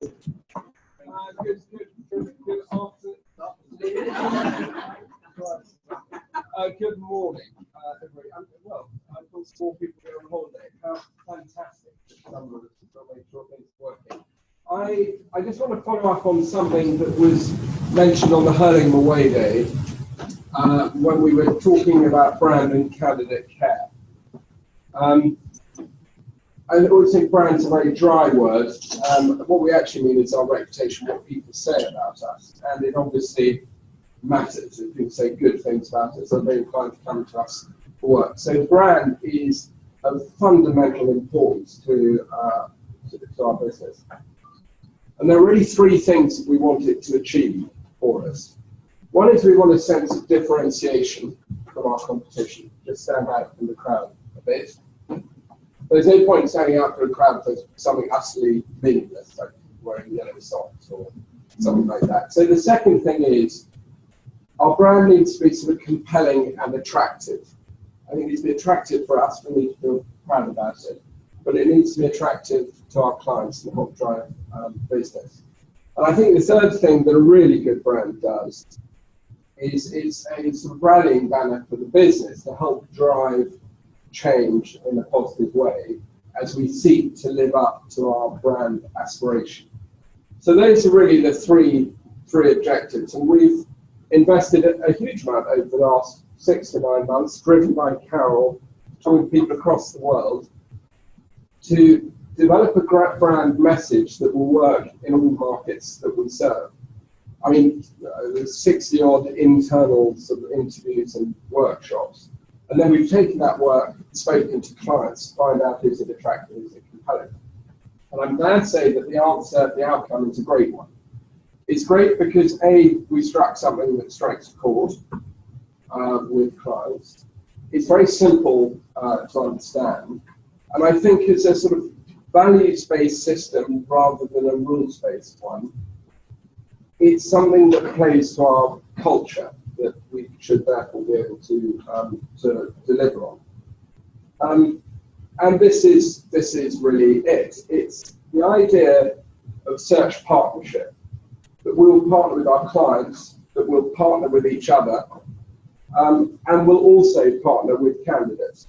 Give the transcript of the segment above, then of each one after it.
Good morning, everybody. Well, I've got 4 people here on holiday. How fantastic! Someone to make sure things are working. I just want to follow up on something that was mentioned on the Hurlingham Away Day when we were talking about brand and candidate care. I always think brand's a very dry word. What we actually mean is our reputation, what people say about us, and it obviously matters. If people say good things about us, they're very inclined to come to us for work. So brand is of fundamental importance to our business. And there are really 3 things that we want it to achieve for us. One is we want a sense of differentiation from our competition, just stand out from the crowd a bit. There's no point standing out from the crowd for something utterly meaningless, like wearing yellow socks or something like that. So the second thing is our brand needs to be sort of compelling and attractive. I think it needs to be attractive for us, we need to feel proud about it, but it needs to be attractive to our clients and help drive business. And I think the third thing that a really good brand does is a sort of rallying banner for the business to help drive change in a positive way as we seek to live up to our brand aspiration. So those are really the three objectives, and we've invested a huge amount over the last 6 to 9 months, driven by Carol, talking to people across the world, to develop a brand message that will work in all markets that we serve. I mean, there's 60 odd internal sort of interviews and workshops. And then we've taken that work, spoken to clients to find out is it attractive, is it compelling. And I'm glad to say that the outcome is a great one. It's great because A, we struck something that strikes a chord with clients. It's very simple to understand. And I think it's a sort of values-based system rather than a rules-based one. It's something that plays to our culture that we should therefore be able to deliver on. And this is really it. It's the idea of search partnership, that we'll partner with our clients, that we'll partner with each other, and we'll also partner with candidates.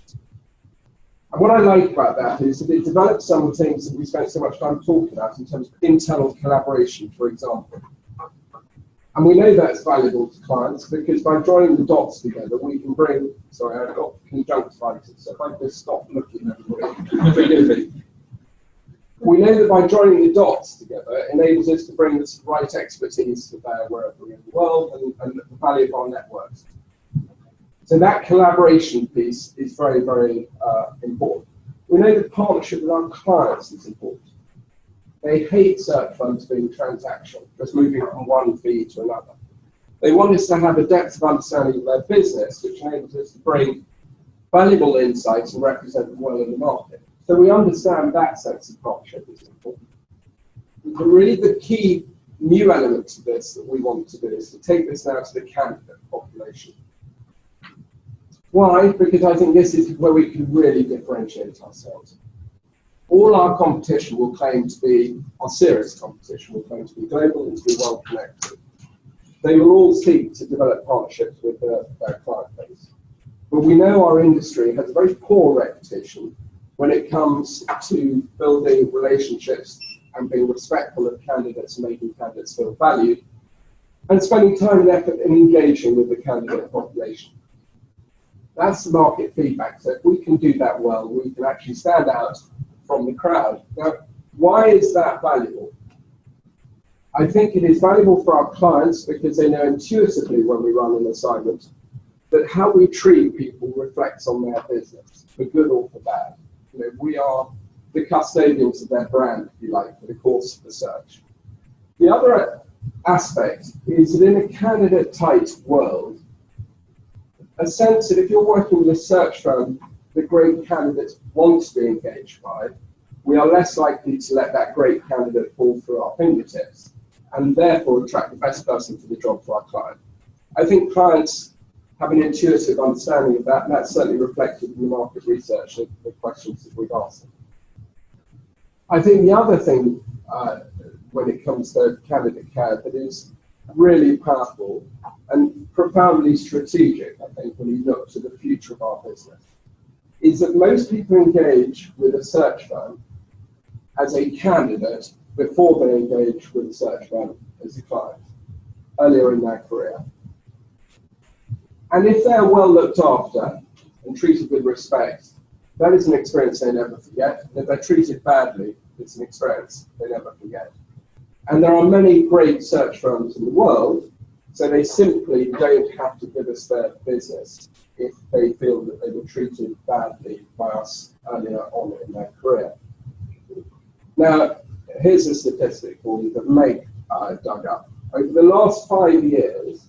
And what I like about that is that it develops some of the things that we spent so much time talking about in terms of internal collaboration, for example. And we know that's valuable to clients because by joining the dots together, we can bring, sorry, I've got conjunctivitis, so if I just stop looking at everybody, forgive me. We know that by joining the dots together, it enables us to bring the right expertise to bear wherever we're in the world and the value of our networks. So that collaboration piece is very, very important. We know that partnership with our clients is important. They hate search funds being transactional, just moving from one fee to another. They want us to have a depth of understanding of their business, which enables us to bring valuable insights and represent them well in the market. So we understand that sense of partnership is important. But really the key new element to this that we want to do is to take this now to the candidate population. Why? Because I think this is where we can really differentiate ourselves. All our competition will claim to be, our serious competition will claim to be global and to be well connected. They will all seek to develop partnerships with their client base. But we know our industry has a very poor reputation when it comes to building relationships and being respectful of candidates and making candidates feel valued, and spending time and effort in engaging with the candidate population. That's the market feedback. So if we can do that well, we can actually stand out from the crowd. Now, why is that valuable? I think it is valuable for our clients because they know intuitively when we run an assignment that how we treat people reflects on their business, for good or for bad. You know, we are the custodians of their brand, if you like, for the course of the search. The other aspect is that in a candidate-tight world, a sense that if you're working with a search firm that great candidates want to be engaged by, we are less likely to let that great candidate fall through our fingertips and therefore attract the best person for the job for our client. I think clients have an intuitive understanding of that, and that's certainly reflected in the market research and the questions that we've asked them. I think the other thing when it comes to candidate care that is really powerful and profoundly strategic, I think, when you look to the future of our business, is that most people engage with a search firm as a candidate before they engage with a search firm as a client, earlier in their career. And if they're well looked after and treated with respect, that is an experience they never forget. And if they're treated badly, it's an experience they never forget. And there are many great search firms in the world, so they simply don't have to give us their business if they feel that they were treated badly by us earlier on in their career. Now, here's a statistic for you that Meg dug up. Over the last 5 years,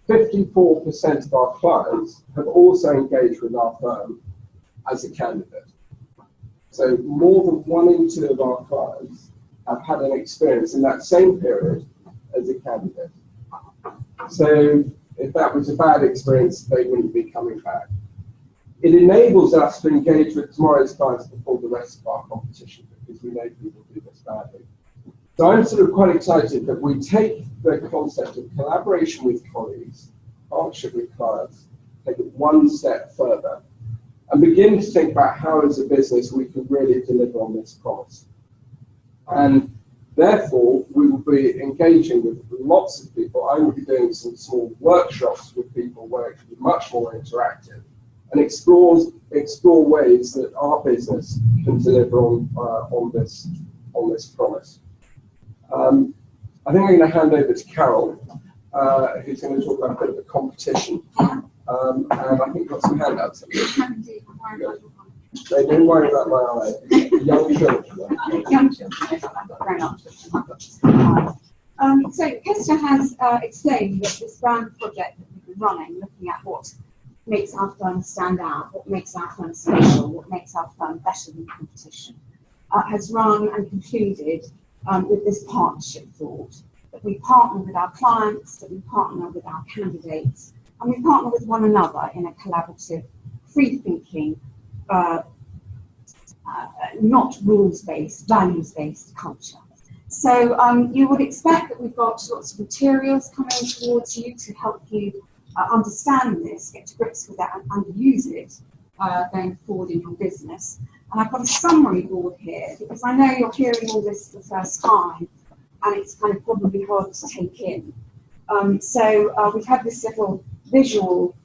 54% of our clients have also engaged with our firm as a candidate. So more than 1 in 2 of our clients have had an experience in that same period as a candidate. So if that was a bad experience, they wouldn't be coming back. It enables us to engage with tomorrow's clients before the rest of our competition, because we know people do this badly. So I'm sort of quite excited that we take the concept of collaboration with colleagues, partnership with clients, take it 1 step further, and begin to think about how as a business we can really deliver on this promise. And therefore, we will be engaging with lots of people. I will be doing some small workshops with people where it can be much more interactive and explore ways that our business can deliver on this promise. I think I'm going to hand over to Carol, who's going to talk about a bit of the competition. And I think we've got some handouts. They don't worry about my eye. Young children. Young children, yes, I've got grown-up children. So Hester has explained that this brand project that we've been running, looking at what makes our firm stand out, what makes our firm special, what makes our firm better than competition, has run and concluded with this partnership thought, that we partner with our clients, that we partner with our candidates, and we partner with one another in a collaborative, free-thinking, not rules-based, values-based culture. So you would expect that we've got lots of materials coming towards you to help you understand this, get to grips with that, and use it going forward in your business. And I've got a summary board here, because I know you're hearing all this for the first time, and it's kind of probably hard to take in. So we've had this little visual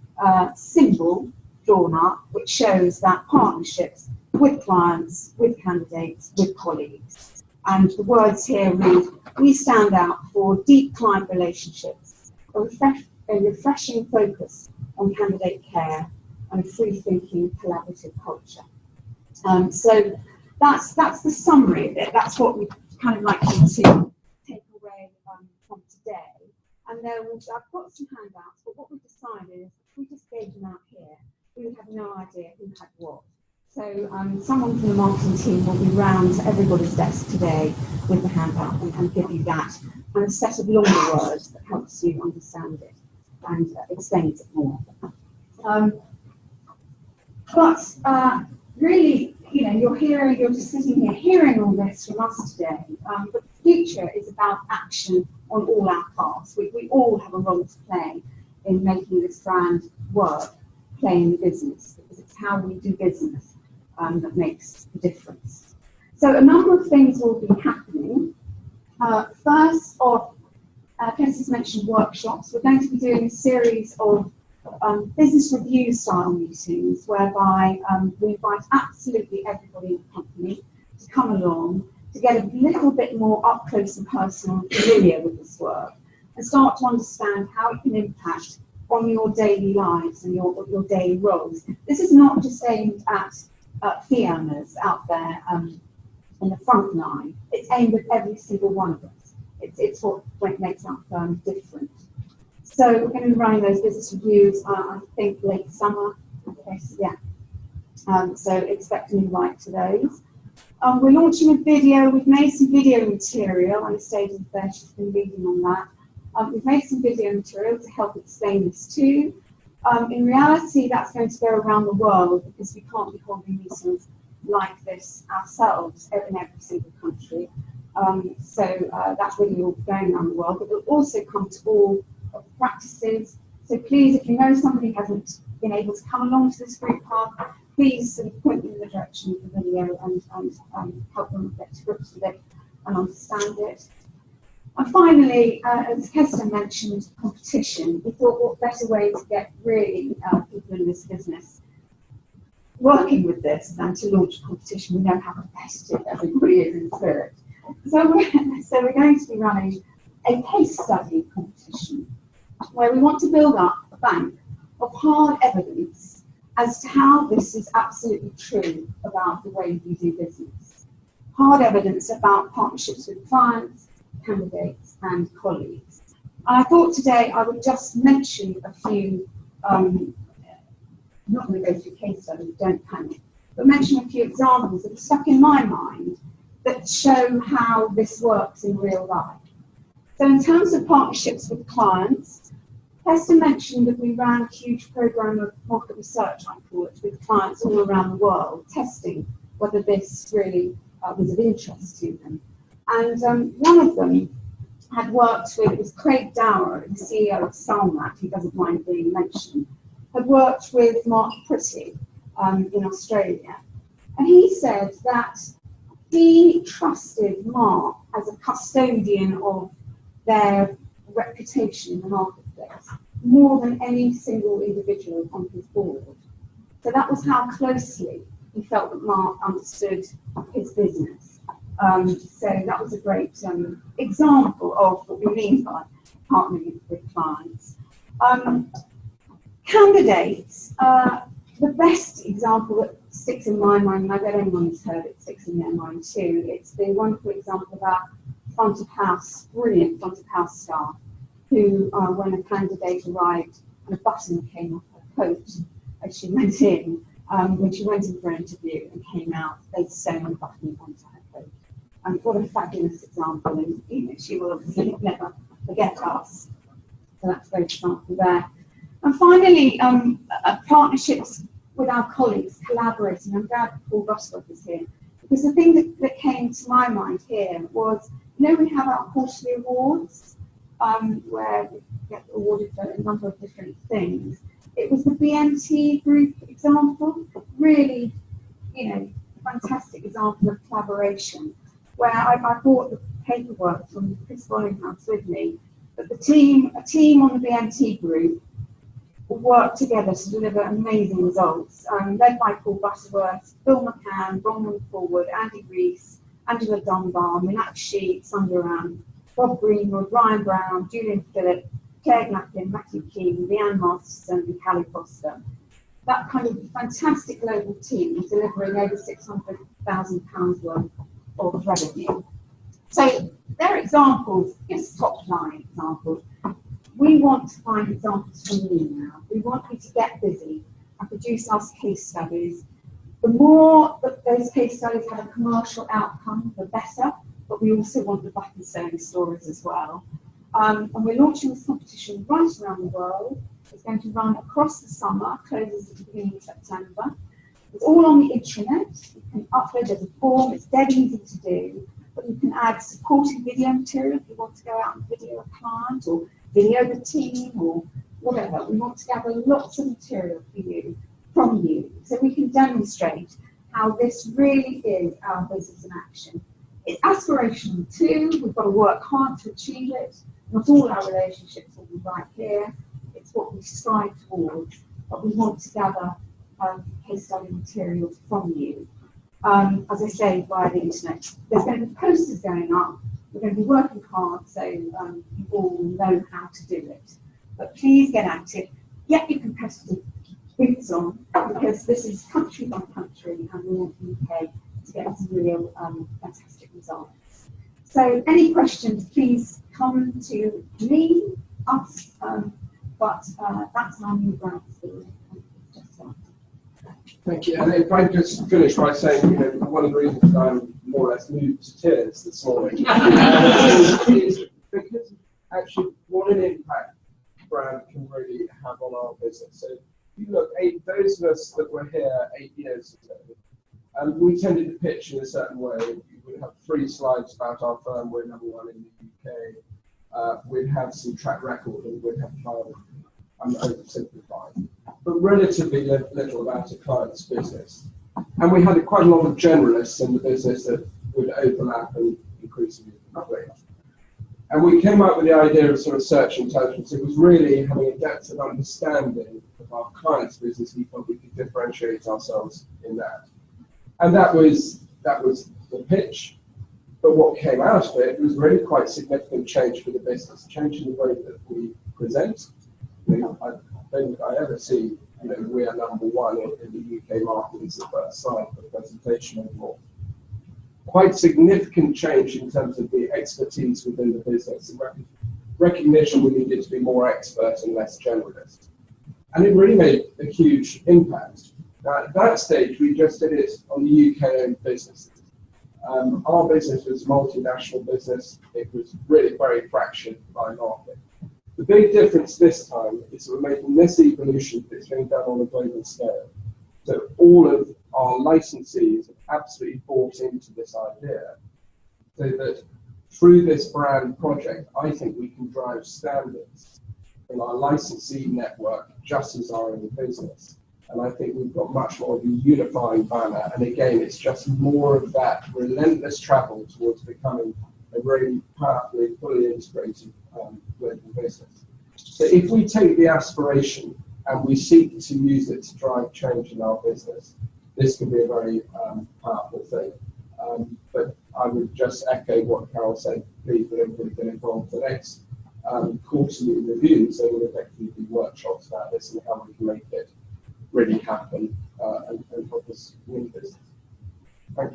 symbol drawn up, which shows that partnerships with clients, with candidates, with colleagues. And the words here read, we stand out for deep client relationships, a refreshing focus on candidate care, and a free-thinking collaborative culture. So that's the summary of it. That's what we'd kind of like you to take away from today. And then I've got some handouts, but what we've decided is if we just gave them out here, we would have no idea who had what. So someone from the marketing team will be round to everybody's desk today with the handout and give you that, and a set of longer words that helps you understand it and explains it more. Really, you know, you're just sitting here hearing all this from us today, but the future is about action on all our parts. We all have a role to play in making this brand work, play in the business, because it's how we do business that makes the difference. So a number of things will be happening. First off, Kirsty's mentioned workshops. We're going to be doing a series of business review style meetings whereby we invite absolutely everybody in the company to come along to get a little bit more up close and personal and familiar with this work and start to understand how it can impact on your daily lives and your daily roles. This is not just aimed at fee earners out there in the front line. It's aimed at every single one of us. It's what makes our firm different. So we're going to be running those business reviews, I think, late summer. Okay, so yeah. So expect an invite to those. We're launching a video. We've made some video material. Anastasia there, she's been reading on that. We've made some video material to help explain this too. In reality, that's going to go around the world because we can't be holding meetings like this ourselves in every single country. That's really all going around the world, but it'll also come to all of the practices. So please, if you know somebody who hasn't been able to come along to this group path, please sort of point them in the direction of the video and help them get to grips with it and understand it. And finally, as Hester mentioned, competition. We thought what better way to get really people in this business working with this than to launch a competition. We know how competitive everybody is in spirit. So we're going to be running a case study competition where we want to build up a bank of hard evidence as to how this is absolutely true about the way we do business. Hard evidence about partnerships with clients, candidates and colleagues. I thought today I would just mention a few, I'm not going to go through case studies, don't panic, but mention a few examples that are stuck in my mind that show how this works in real life. So in terms of partnerships with clients, Hester mentioned that we ran a huge program of market research, I call it, with clients all around the world, testing whether this really was of interest to them. And one of them had worked with, it was Craig Dower, the CEO of Salmat, who doesn't mind being mentioned, had worked with Mark Pretty in Australia. And he said that he trusted Mark as a custodian of their reputation in the marketplace more than any single individual on his board. So that was how closely he felt that Mark understood his business. So that was a great example of what we mean by partnering with clients. Candidates, the best example that sticks in my mind, and I bet anyone's heard it sticks in their mind too, it's the wonderful example of our front of house, brilliant front of house staff, who, when a candidate arrived and a button came off her coat as she went in, when she went in for an interview and came out, they'd sewn a button onto her coat. And what a fabulous example, and she will obviously never forget us. So that's a great example there. And finally, partnerships with our colleagues, collaborating. I'm glad Paul Bosworth is here, because the thing that came to my mind here was, we have our quarterly awards, where we get awarded for a number of different things. It was the BNT group example, really, fantastic example of collaboration, where I brought the paperwork from Chris Bollinghouse with me, but a team on the BNT group worked together to deliver amazing results, led by Paul Butterworth, Bill McCann, Bronwyn Forward, Andy Rees, Angela Dunbar, Meenakshi Sundaram, Bob Greenwood, Ryan Brown, Julian Phillip, Claire Glappin, Matthew Keane, Leanne Masterson and Callie Foster. That kind of fantastic global team is delivering over £600,000 worth of revenue. So they're examples, just top line examples. We want to find examples from you now. We want you to get busy and produce us case studies. The more that those case studies have a commercial outcome, the better, but we also want the button sewing stories as well. And we're launching this competition right around the world. It's going to run across the summer, closes at the beginning of September. It's all on the intranet. You can upload, there's a form, it's dead easy to do, but you can add supporting video material if you want to go out and video a client or video the team or whatever. We want to gather lots of material from you, so we can demonstrate how this really is our business in action. It's aspirational too. We've got to work hard to achieve it. Not all our relationships will be right here. It's what we strive towards, but we want to gather case study materials from you. As I say, via the internet. There's going to be posters going up. We're going to be working hard, so you all know how to do it. But please get active, get your competitive boots on, because this is country by country, and we want the UK to get some real fantastic results. So any questions, please come to me, us, but that's my new brand story. Thank you. And if I just finish by saying, one of the reasons I'm more or less moved to tears this morning is because actually what an impact brand can really have on our business. So if you look, those of us that were here 8 years ago, we tended to pitch in a certain way. You would we'd have 3 slides about our firm. We're number 1 in the UK. We'd have some track record, and we'd have 5. I'm oversimplifying, but relatively little about a client's business. And we had quite a lot of generalists in the business that would overlap and increasingly complete. And we came up with the idea of sort of search intelligence. It was really having a depth of understanding of our client's business. We thought we could differentiate ourselves in that. And that was the pitch. But what came out of it was really quite significant change for the business, change in the way that we present. I don't think I ever see, we are number 1 in the UK market as the first slide for the presentation anymore. Quite significant change in terms of the expertise within the business and recognition we needed to be more expert and less generalist. And it really made a huge impact. Now, at that stage, we just did it on the UK-owned businesses. Our business was a multinational business. It was really very fractured by market. The big difference this time is we're making this evolution that's being done on a global scale. So all of our licensees have absolutely bought into this idea, so that through this brand project, I think we can drive standards in our licensee network just as our own business. And I think we've got much more of a unifying banner. And again, it's just more of that relentless travel towards becoming a really powerfully, fully integrated global business. So if we take the aspiration and we seek to use it to drive change in our business, this can be a very powerful thing. But I would just echo what Carol said. Please, let everybody get involved. The next quarterly reviews, there will effectively be workshops about this and how we can make it really happen and help us win business. Thank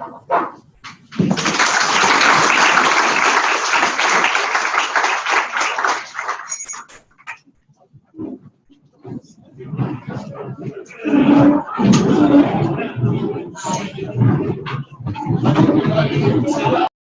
you.